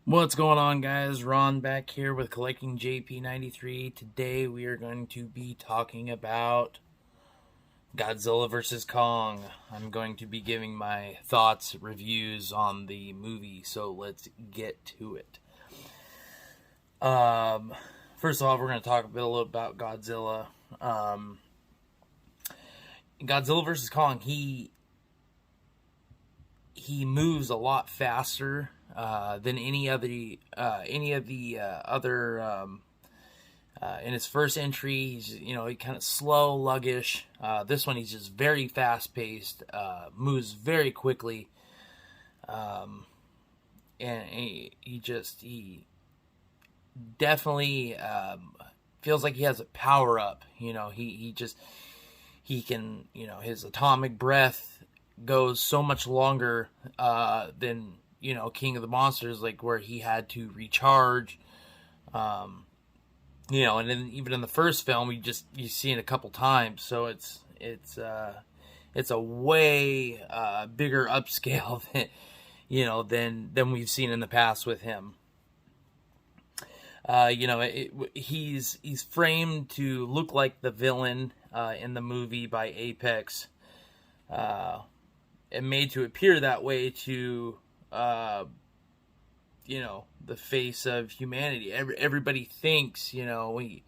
What's going on, guys? Ron back here with Collecting JP93. Today we are going to be talking about Godzilla vs. Kong. I'm going to be giving my thoughts, reviews on the movie, so let's get to it. First of all, we're going to talk a little about Godzilla. Godzilla vs. Kong, he moves a lot faster than any of the other. In his first entry, he's he kind of slow, luggish. This one, he's just very fast paced, moves very quickly, and he definitely feels like he has a power up. He can his atomic breath goes so much longer than King of the Monsters, like where he had to recharge. And then even in the first film, you see it a couple times, so it's a way bigger upscale than we've seen in the past with him. He's framed to look like the villain in the movie by Apex, and made to appear that way to the face of humanity. Everybody thinks he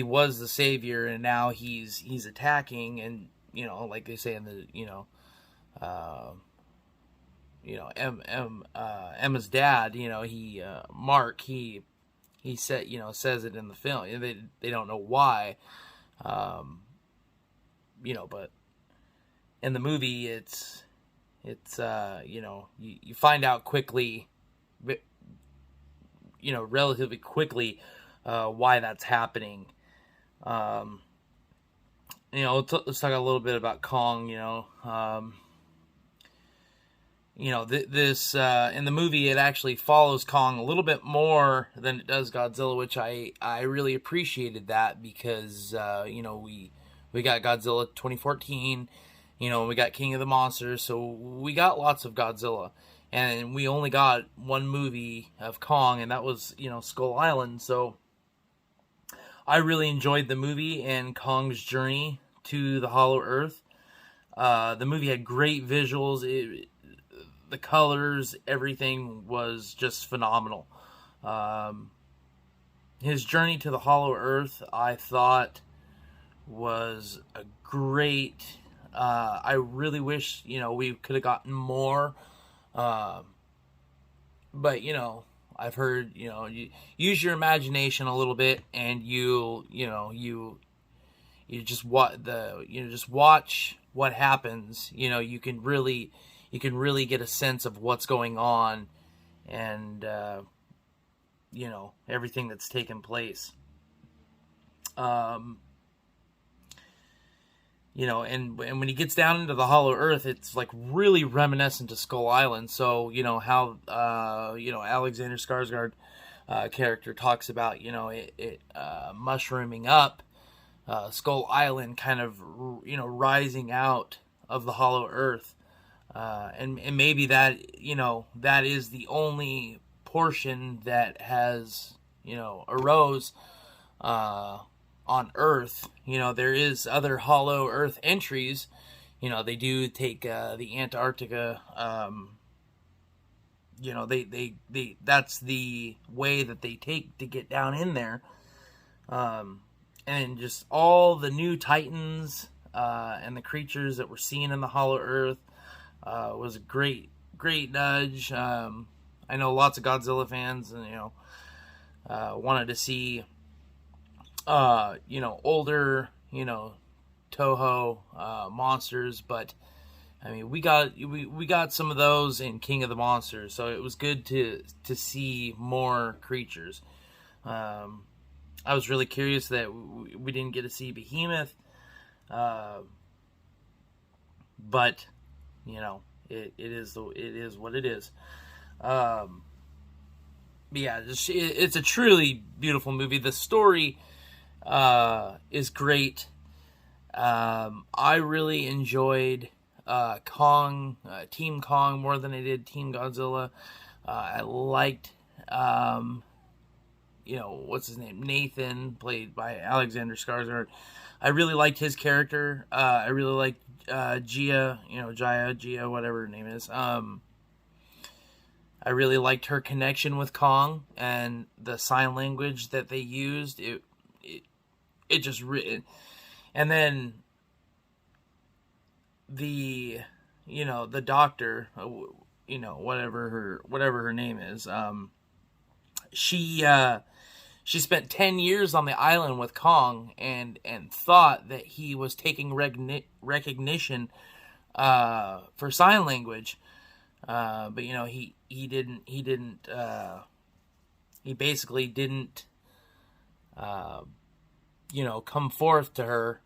was the savior, and now he's attacking, and like they say in the Emma's dad, Mark, he said says it in the film. They don't know why, but in the movie it's you find out quickly, relatively quickly, why that's happening. Let's talk a little bit about Kong. This in the movie, it actually follows Kong a little bit more than it does Godzilla, which I really appreciated that, because we got Godzilla 2014, we got King of the Monsters, so we got lots of Godzilla, and we only got one movie of Kong, and that was Skull Island. So I really enjoyed the movie and Kong's journey to the Hollow Earth. The movie had great visuals. The colors, everything was just phenomenal. His journey to the Hollow Earth, I thought, was a great. I really wish we could have gotten more, but I've heard you use your imagination a little bit, and you just just watch what happens. You can really get a sense of what's going on, and everything that's taken place. And when he gets down into the Hollow Earth, it's like really reminiscent to Skull Island. So how Alexander Skarsgård character talks about it mushrooming up, Skull Island kind of rising out of the Hollow Earth. And maybe that that is the only portion that has arose on Earth. There is other Hollow Earth entries. They do take the Antarctica. They that's the way that they take to get down in there. And just all the new Titans and the creatures that we're seeing in the Hollow Earth. Was a great nudge. I know lots of Godzilla fans, and wanted to see older toho monsters, but I mean we got some of those in King of the Monsters, so it was good to see more creatures. I was really curious that we didn't get to see Behemoth, but it is what it is. Yeah, it's a truly beautiful movie. The story is great. I really enjoyed Team Kong more than I did Team Godzilla. I liked What's his name? Nathan, played by Alexander Skarsgård. I really liked his character. I really liked Gia, whatever her name is. I really liked her connection with Kong and the sign language that they used. It just written, and then the doctor, whatever her name is. She spent 10 years on the island with Kong and thought that he was taking recognition for sign language. But he didn't he basically didn't come forth to her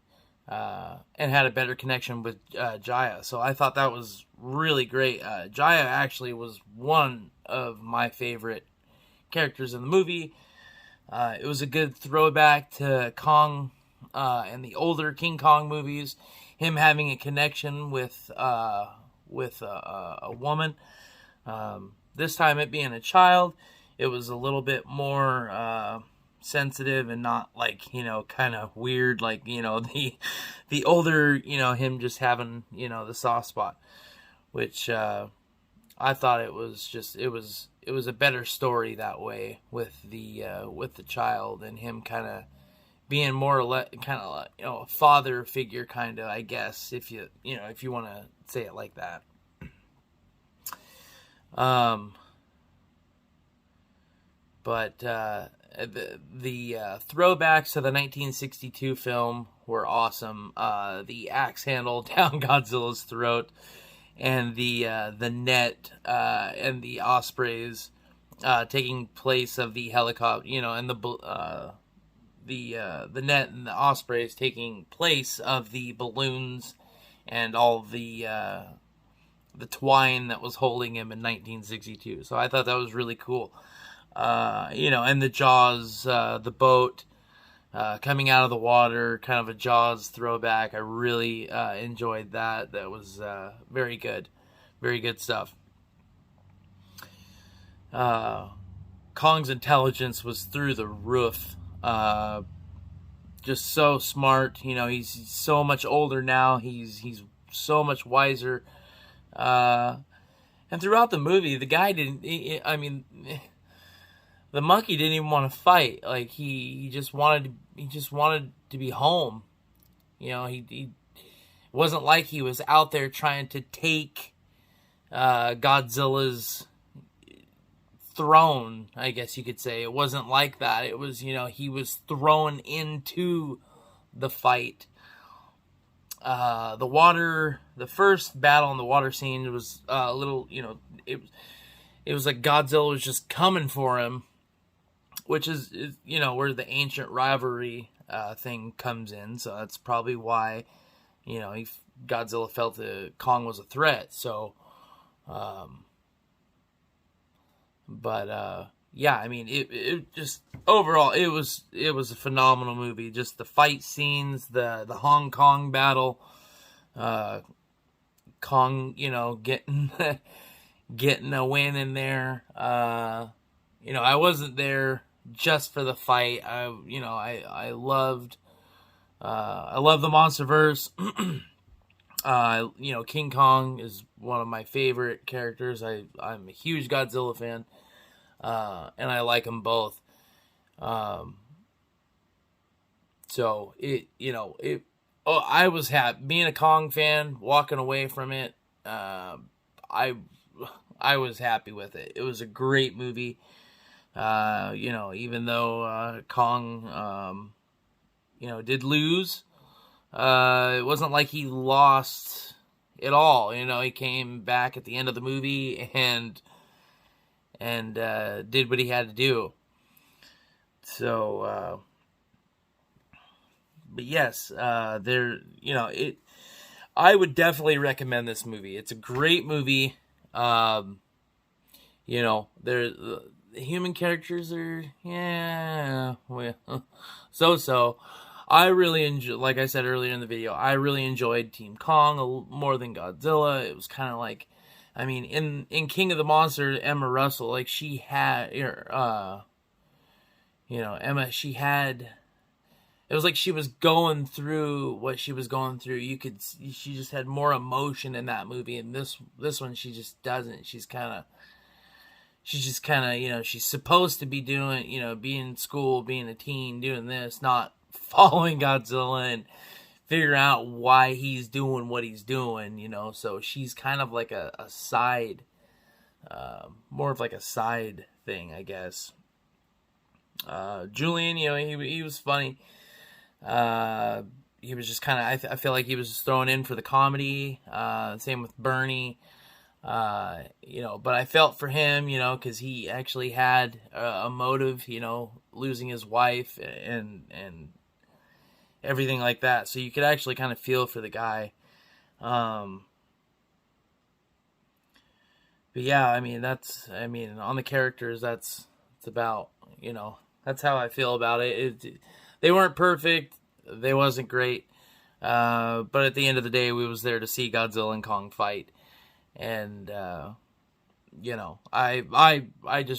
and had a better connection with Jaya. So I thought that was really great. Jaya actually was one of my favorite characters in the movie. It was a good throwback to Kong and the older King Kong movies. Him having a connection with a woman. This time it being a child, it was a little bit more sensitive and not like, kind of weird, like, the older, him just having, the soft spot, which I thought it was a better story that way with the child and him kind of being more or less kind of a father figure, kind of, I guess, if you want to say it like that. But the throwbacks to the 1962 film were awesome. The axe handle down Godzilla's throat, and the net and the ospreys taking place of the helicopter, and the net and the ospreys taking place of the balloons and all the twine that was holding him in 1962. So I thought that was really cool. And the Jaws, the boat coming out of the water, kind of a Jaws throwback. I really enjoyed that. That was very good. Very good stuff. Kong's intelligence was through the roof. Just so smart. He's so much older now. He's so much wiser. And throughout the movie, the guy the monkey didn't even want to fight. Like he just wanted to be home. He wasn't like he was out there trying to take Godzilla's throne, I guess you could say. It wasn't like that. It was, he was thrown into the fight. The first battle in the water scene was a little, it was like Godzilla was just coming for him, which is where the ancient rivalry thing comes in. So that's probably why, Godzilla felt that Kong was a threat. So, it just overall it was a phenomenal movie. Just the fight scenes, the Hong Kong battle, Kong, getting a win in there. I wasn't there just for the fight. I loved the monsterverse. King Kong is one of my favorite characters. I'm a huge Godzilla fan, and I like them both. I was happy being a Kong fan. Walking away from it, I was happy with it. It was a great movie. Even though Kong, did lose, it wasn't like he lost it all. He came back at the end of the movie and did what he had to do. So, but yes, I would definitely recommend this movie. It's a great movie. The human characters are, so. I really enjoy, like I said earlier in the video, I really enjoyed Team Kong more than Godzilla. It was kind of like I mean, in King of the Monsters, Emma Russell, like she had, Emma, she had. It was like she was going through what she was going through. She just had more emotion in that movie, and this one she just doesn't. She's just kind of, she's supposed to be doing, being in school, being a teen, doing this, not following Godzilla and figuring out why he's doing what he's doing, So she's kind of like a side, more of like a side thing, I guess. Julian, he was funny. He was just kind of, I feel like he was just thrown in for the comedy. Same with Bernie. But I felt for him, because he actually had a motive, losing his wife and everything like that. So you could actually kind of feel for the guy. But yeah, I mean, on the characters, it's about, that's how I feel about it. They weren't perfect. They wasn't great. But at the end of the day, we was there to see Godzilla and Kong fight. And, I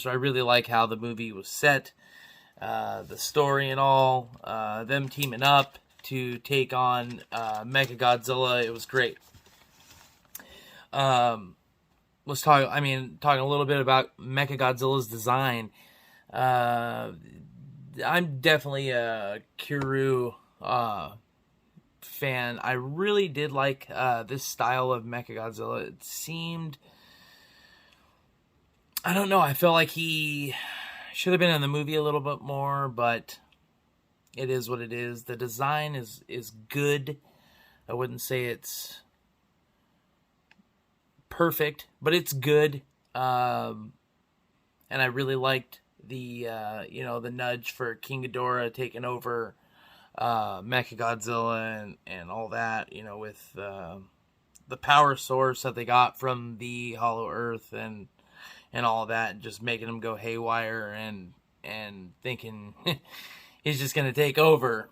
really like how the movie was set, the story and all, them teaming up to take on, Mechagodzilla. It was great. Talking a little bit about Mechagodzilla's design. I'm definitely a Kiryu, fan. I really did like this style of Mechagodzilla. It seemed, I don't know, I felt like he should have been in the movie a little bit more, but it is what it is. The design is good. I wouldn't say it's perfect, but it's good. And I really liked the the nudge for King Ghidorah taking over Mechagodzilla and all that, with the power source that they got from the Hollow Earth and all that, just making him go haywire and thinking he's just gonna take over.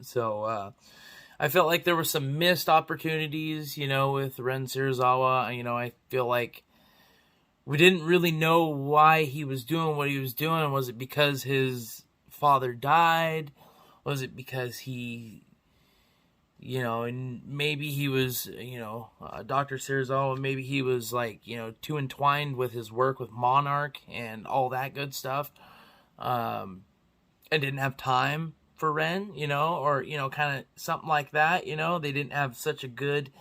So I felt like there were some missed opportunities, with Ren Serizawa. I feel like we didn't really know why he was doing what he was doing. Was it because his father died? Was it because he, and maybe he was, Dr. Serizawa, maybe he was like, too entwined with his work with Monarch and all that good stuff, and didn't have time for Ren, or, kind of something like that, they didn't have such a good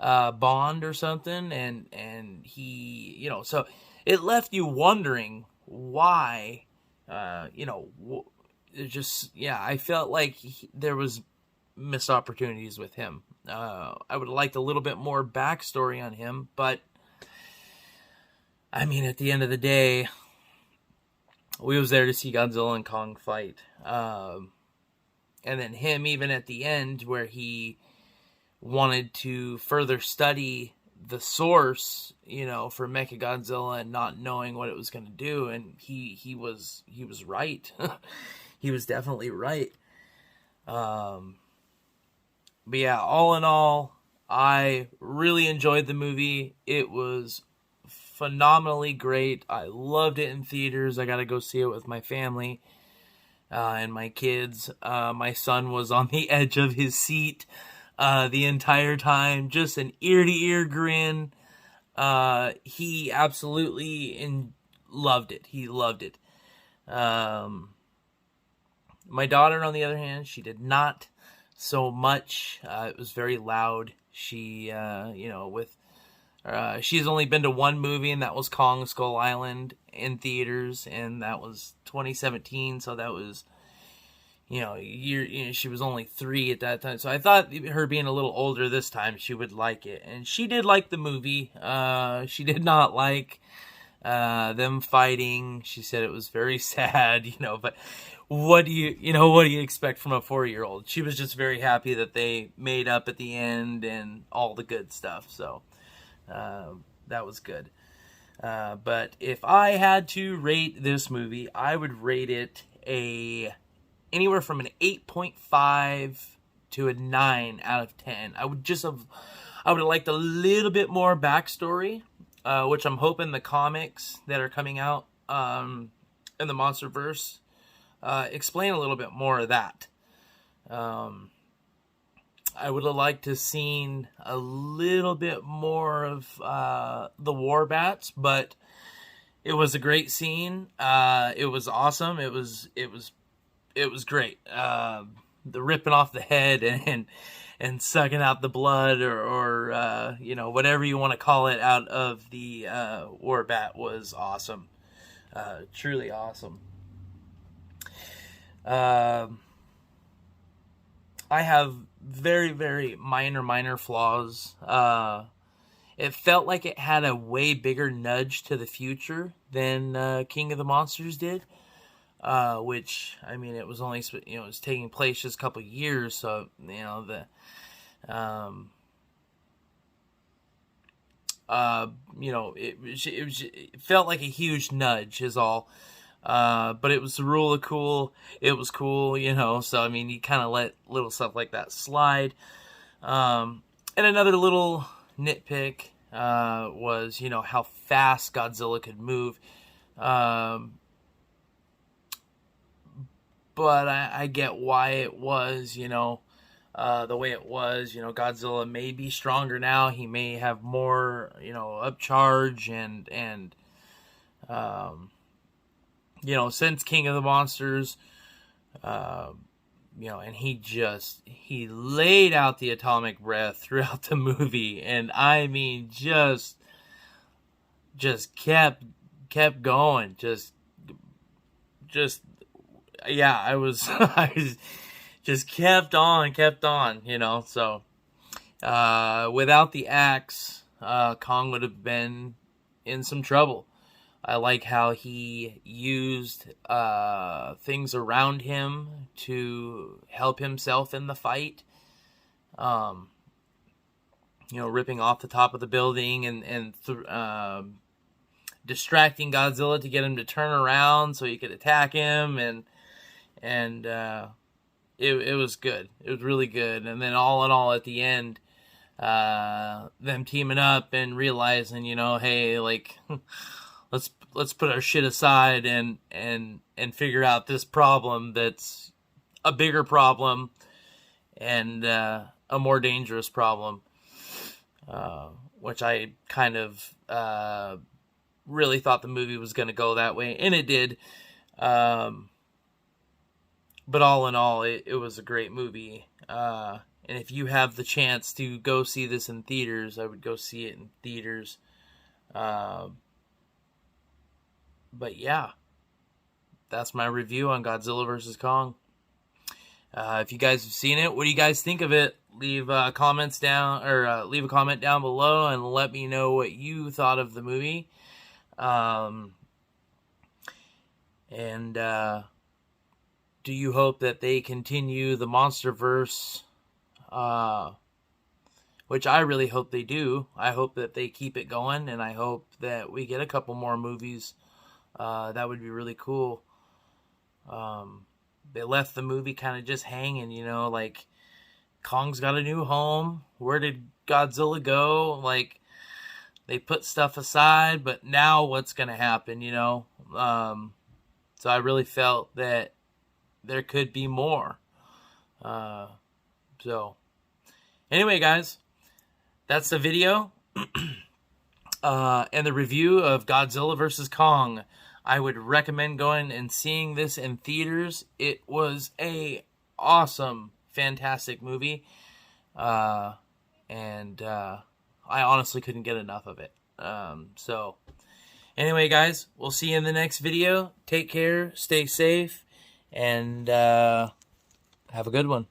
bond or something, and he, so it left you wondering why, I felt like there was missed opportunities with him. I would have liked a little bit more backstory on him, but at the end of the day, we was there to see Godzilla and Kong fight. And then him, even at the end, where he wanted to further study the source, for Mechagodzilla, and not knowing what it was going to do, and he was right. He was definitely right. But yeah, all in all, I really enjoyed the movie. It was phenomenally great. I loved it in theaters. I got to go see it with my family and my kids. My son was on the edge of his seat the entire time, just an ear-to-ear grin. He absolutely loved it. He loved it. My daughter, on the other hand, she did not so much. It was very loud. She, she's only been to one movie, and that was Kong Skull Island in theaters, and that was 2017. So that was, she was only 3 at that time. So I thought her being a little older this time, she would like it, and she did like the movie. She did not like them fighting. She said it was very sad, but what do you expect from a 4-year-old? She was just very happy that they made up at the end and all the good stuff. So that was good. But if I had to rate this movie, I would rate it anywhere from an 8.5 to a 9 out of 10. I I would have liked a little bit more backstory, which I'm hoping the comics that are coming out in the monsterverse explain a little bit more of that. I would have liked to have seen a little bit more of the war bats, but it was a great scene. It was awesome. It was great. The ripping off the head and sucking out the blood or you know, whatever you want to call it, out of the war bat was awesome. Truly awesome. I have very, very minor flaws. It felt like it had a way bigger nudge to the future than King of the Monsters did. Which, I mean, it was only, you know, it was taking place just a couple of years, so, you know, you know, it felt like a huge nudge is all. But it was really cool. It was cool, you know, so, I mean, you kind of let little stuff like that slide. And another little nitpick, was, you know, how fast Godzilla could move. But I get why it was, you know, the way it was. You know, Godzilla may be stronger now. He may have more, you know, upcharge and you know, since King of the Monsters, you know, and he laid out the atomic breath throughout the movie, and I mean, just kept going, yeah, I was just kept on, you know. So without the axe, Kong would have been in some trouble. I like how he used things around him to help himself in the fight. You know, ripping off the top of the building and distracting Godzilla to get him to turn around so he could attack him, and it was good. It was really good. And then all in all, at the end, them teaming up and realizing, you know, hey, like, let's put our shit aside and figure out this problem that's a bigger problem and a more dangerous problem, which I kind of really thought the movie was going to go that way, and it did. But all in all, it was a great movie. And if you have the chance to go see this in theaters, I would go see it in theaters. But yeah, that's my review on Godzilla vs. Kong. If you guys have seen it, what do you guys think of it? Leave comments down, or leave a comment down below and let me know what you thought of the movie. Do you hope that they continue the monsterverse? Which I really hope they do. I hope that they keep it going, and I hope that we get a couple more movies. That would be really cool. They left the movie kind of just hanging, you know, like, Kong's got a new home. Where did Godzilla go? Like, they put stuff aside, but now what's going to happen, you know? So I really felt that there could be more. So, anyway, guys, that's the video. And the review of Godzilla vs. Kong. I would recommend going and seeing this in theaters. It was a awesome, fantastic movie. I honestly couldn't get enough of it. So, anyway, guys, we'll see you in the next video. Take care, stay safe, and have a good one.